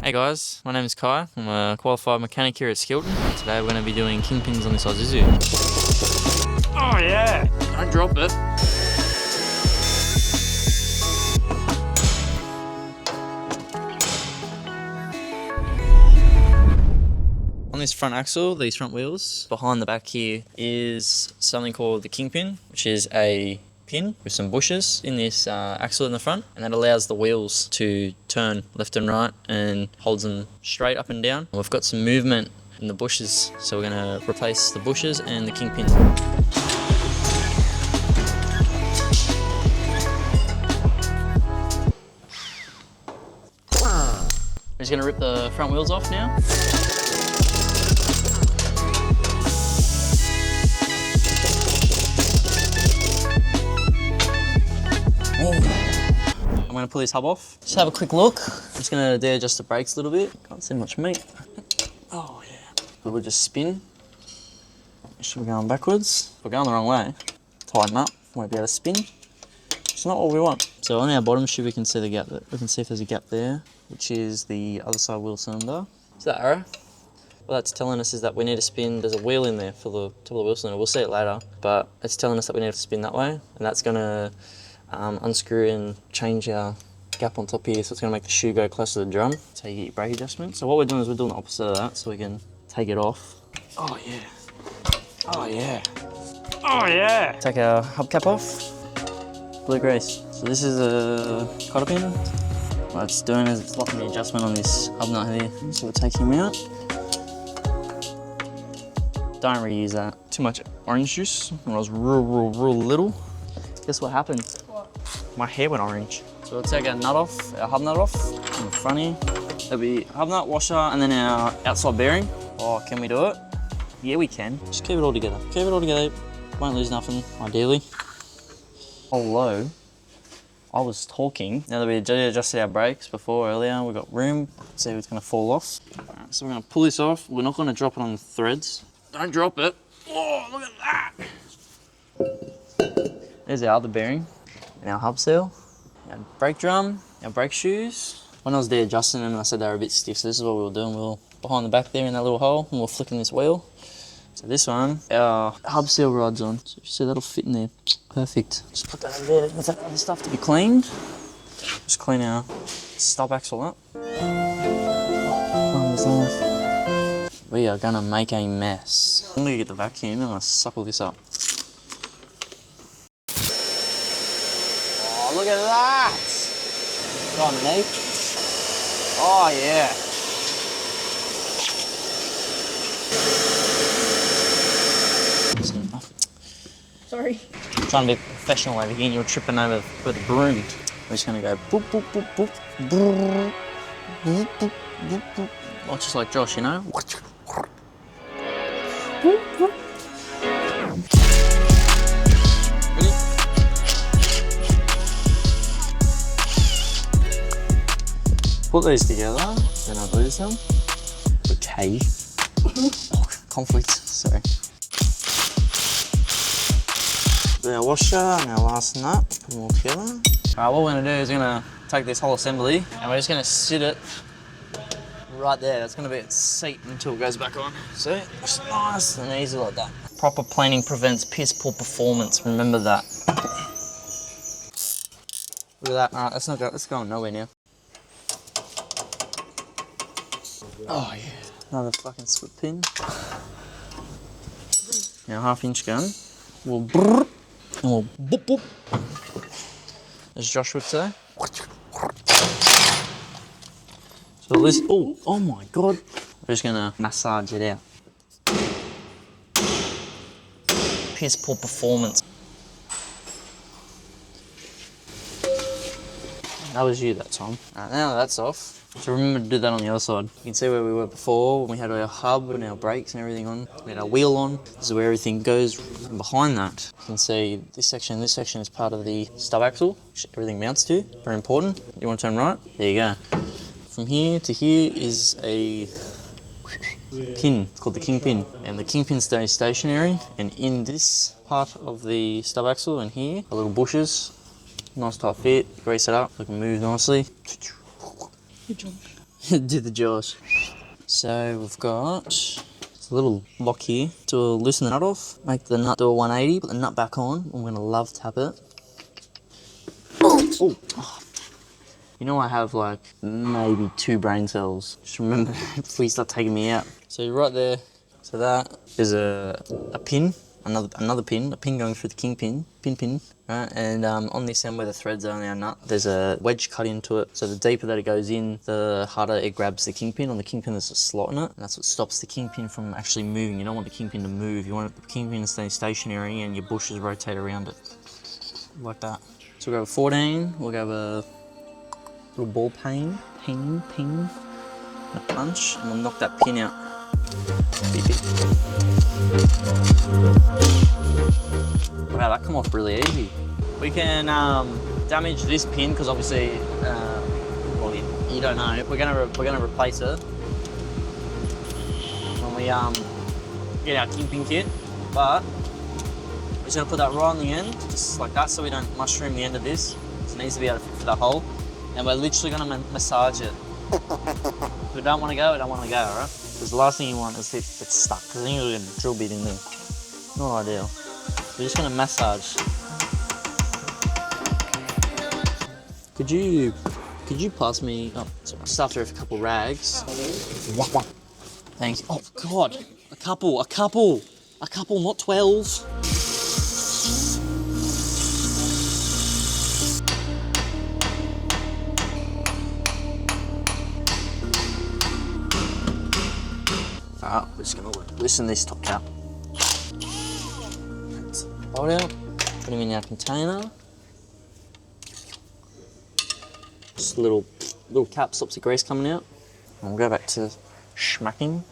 Hey guys, my name is Kai. I'm a qualified mechanic here at Skilton. Today we're going to be doing kingpins on this Isuzu. Oh yeah! Don't drop it. On this front axle, these front wheels, behind the back here is something called the Kingpin, which is a pin with some bushes in this axle in the front, and that allows the wheels to turn left and right and holds them straight up and down. We've got some movement in the bushes, so we're going to replace the bushes and the Kingpin. We're just going to rip the front wheels off now. I'm going to pull this hub off. Just have a quick look. I'm just going to de-adjust the brakes a little bit. Can't see much meat. Oh yeah. We'll just spin. Should be going backwards. If we're going the wrong way, tighten up. Won't be able to spin. It's not what we want. So on our bottom shoe we can see the gap. We can see if there's a gap there, which is the other side wheel cylinder. Is that arrow? What that's telling us is that we need to spin. There's a wheel in there for the top of the wheel cylinder. We'll see it later, but it's telling us that we need to spin that way, and that's going to unscrew and change our gap on top here, so it's going to make the shoe go closer to the drum. So you get your brake adjustment. So what we're doing is we're doing the opposite of that, so we can take it off. Oh yeah. Oh yeah. Oh yeah. Take our hubcap off. Blue grease. So this is a cotter pin. What it's doing is it's locking the adjustment on this hub nut here. So we'll take him out. Don't reuse that. Too much orange juice when I was real little. Guess what happened? What? My hair went orange. So we'll take our nut off, our hub nut off on the front here. There'll be hub nut, washer, and then our outside bearing. Oh, can we do it? Yeah, we can. Just keep it all together. Keep it all together. Won't lose nothing, ideally. Although, I was talking. Now that we adjusted our brakes earlier, we've got room. See if it's gonna fall off. Alright, so we're gonna pull this off. We're not gonna drop it on the threads. Don't drop it. Oh, look at that. There's our other bearing and our hub seal, our brake drum, our brake shoes. When I was there adjusting them, I said they were a bit stiff, so this is what we were doing. We were behind the back there in that little hole, and we were flicking this wheel. So this one, our hub seal rod's on. So you see that'll fit in there. Perfect. Just put that over there with that other stuff to be cleaned. Just clean our stub axle up. We are gonna make a mess. I'm gonna get the vacuum and I'm gonna suckle this up. Oh, look at that! Go on, Nate. Oh, yeah. Sorry. I'm trying to be professional over here and you're tripping over with a broom. We're just gonna go boop, boop, boop, boop, boop, boop, boop, boop, boop. Oh, just like Josh, you know? Put these together, then I'll lose them. Okay. Conflict, sorry. Our washer and our last nut, put them all together. Alright, what we're gonna do is we're gonna take this whole assembly and we're just gonna sit it right there. That's gonna be its seat until it goes back on. See? It's nice and easy like that. Proper planing prevents piss poor performance, remember that. Look at that. Alright, that's going nowhere now. Oh yeah, another fucking split pin. Now 1/2 inch gun. We'll brrr, and we'll boop boop. As Josh would say. So this, oh my god. We're just gonna massage it out. Piss poor performance. That was you that time. Alright, now that that's off. So remember to do that on the other side. You can see where we were before when we had our hub and our brakes and everything on. We had our wheel on. This is where everything goes. And behind that, you can see this section is part of the stub axle, which everything mounts to. Very important. You want to turn right? There you go. From here to here is a pin. It's called the Kingpin. And the Kingpin stays stationary. And in this part of the stub axle and here are little bushes. Nice tight fit. Grease it up. So it can move nicely. Good job. Do the jaws. So we've got a little lock here to loosen the nut off, make the nut do a 180, put the nut back on. I'm gonna love tap it. Oh. You know I have like maybe 2 brain cells. Just remember before you start taking me out. So you're right there. So that is a pin, another pin, a pin going through the kingpin, pin, right? And on this end where the threads are on our nut, there's a wedge cut into it. So the deeper that it goes in, the harder it grabs the kingpin. On the kingpin there's a slot in it, and that's what stops the kingpin from actually moving. You don't want the kingpin to move. You want the kingpin to stay stationary and your bushes rotate around it. Like that. So we'll go with 14, we'll go with a little ball peen, and a punch, and we'll knock that pin out. Beep, beep. Wow, that come off really easy. We can damage this pin because obviously, well, you don't know. We're gonna replace it when we get our kingpin kit, but we're just gonna put that right on the end, just like that, so we don't mushroom the end of this. It needs to be able to fit for that hole, and we're literally gonna massage it. If we don't want to go, we don't want to go, alright? Because the last thing you want is if it's stuck, because then you're gonna drill bit in there. Not ideal. We're just gonna massage. Could you pass me? Oh, sorry. Just after a couple rags. Thanks. Oh God, a couple, not 12. Alright, we're just gonna loosen this top cap. Hold out, put him in our container. Just a little cap stops the grease coming out. And we'll go back to schmacking.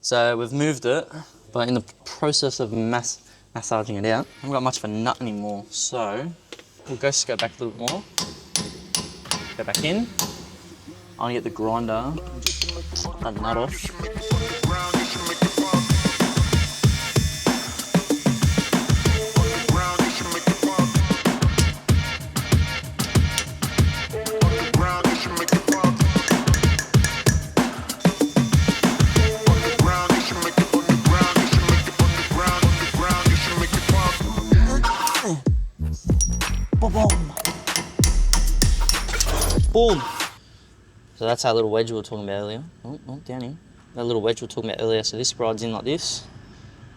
So we've moved it, but in the process of massaging it out, I haven't got much of a nut anymore. So we'll just go back a little more. Go back in. I'm gonna get the grinder, just that nut off. Boom! So that's our little wedge we were talking about earlier. Oh, down here. That little wedge we were talking about earlier. So this rides in like this.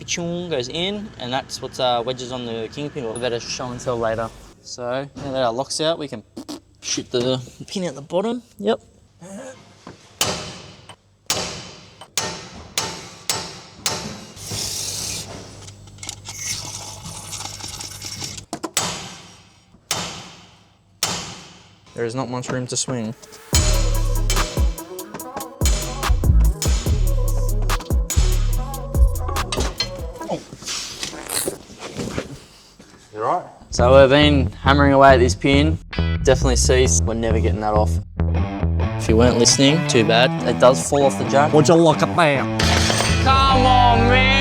Pichung goes in, and that's what's wedges on the kingpin. We'll better show and tell later. So now that our lock's out, we can shoot the pin out the bottom. Yep. There is not much room to swing. Oh. You're right. So we've been hammering away at this pin. Definitely see we're never getting that off. If you weren't listening, too bad. It does fall off the jack. Would you look at that? Come on, man.